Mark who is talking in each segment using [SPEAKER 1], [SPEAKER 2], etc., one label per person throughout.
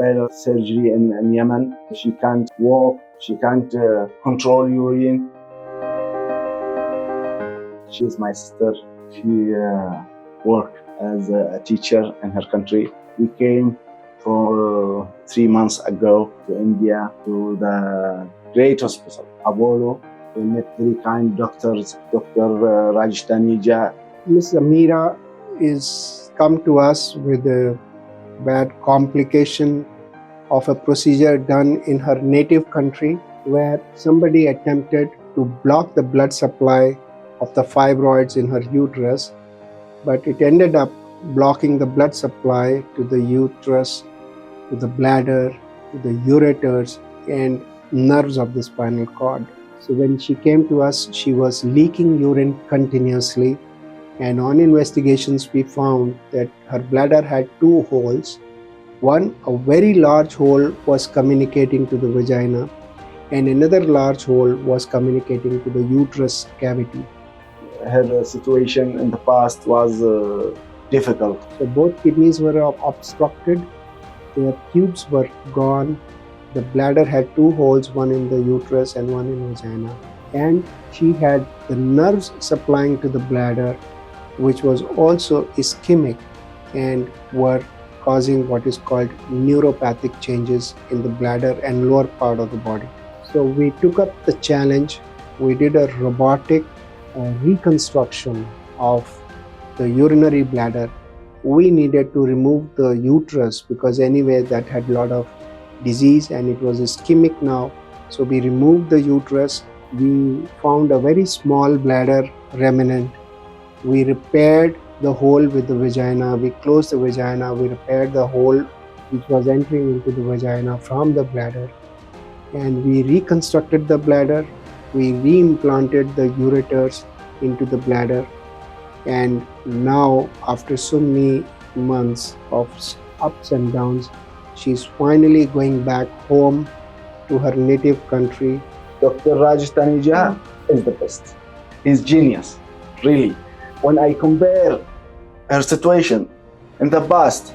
[SPEAKER 1] bladder surgery in Yemen. She can't walk, she can't control urine. She's my sister. She worked as a teacher in her country. We came for 3 months ago to India, to the great hospital, Apollo. We met very kind doctors, Dr. Rajesh Taneja.
[SPEAKER 2] Miss Amira is come to us with a bad complication of a procedure done in her native country, where somebody attempted to block the blood supply of the fibroids in her uterus, but it ended up blocking the blood supply to the uterus, to the bladder, to the ureters and nerves of the spinal cord. So when she came to us, she was leaking urine continuously, and on investigations we found that her bladder had 2 holes. One, a very large hole, was communicating to the vagina, and another large hole was communicating to the uterus cavity.
[SPEAKER 1] Her situation in the past was difficult.
[SPEAKER 2] So both kidneys were obstructed, their tubes were gone, the bladder had 2 holes, one in the uterus and one in vagina, and she had the nerves supplying to the bladder, which was also ischemic and were causing what is called neuropathic changes in the bladder and lower part of the body. So we took up the challenge. We did a robotic reconstruction of the urinary bladder. We needed to remove the uterus because anyway that had a lot of disease and it was ischemic now. So we removed the uterus. We found a very small bladder remnant. We repaired the hole with the vagina. We closed the vagina. We repaired the hole which was entering into the vagina from the bladder. And we reconstructed the bladder. We reimplanted the ureters into the bladder. And now, after so many months of ups and downs, she's finally going back home to her native country.
[SPEAKER 1] Dr. Rajesh Taneja is the best. He's genius, really. When I compare her situation in the past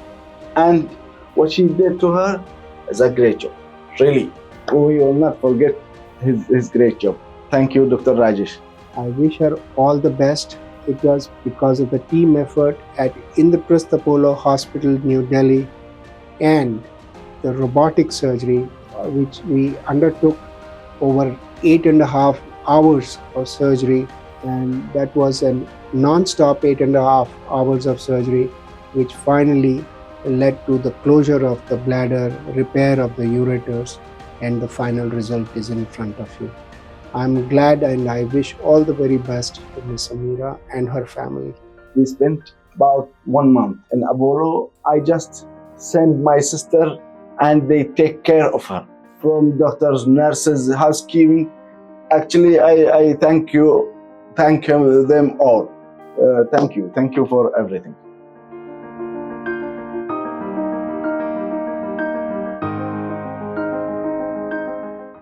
[SPEAKER 1] and what she did to her, is a great job, really. We will not forget his great job. Thank you, Dr. Rajesh.
[SPEAKER 2] I wish her all the best. It was because of the team effort at Indraprastha Apollo Hospital, New Delhi, and the robotic surgery, which we undertook over 8.5 hours of surgery, and that was a non-stop 8.5 hours of surgery, which finally led to the closure of the bladder, repair of the ureters, and the final result is in front of you. I'm glad and I wish all the very best to Miss Amira and her family.
[SPEAKER 1] We spent about 1 month in Apollo. I just send my sister and they take care of her. From doctors, nurses, housekeeping. Actually, I thank them all. Thank you for everything.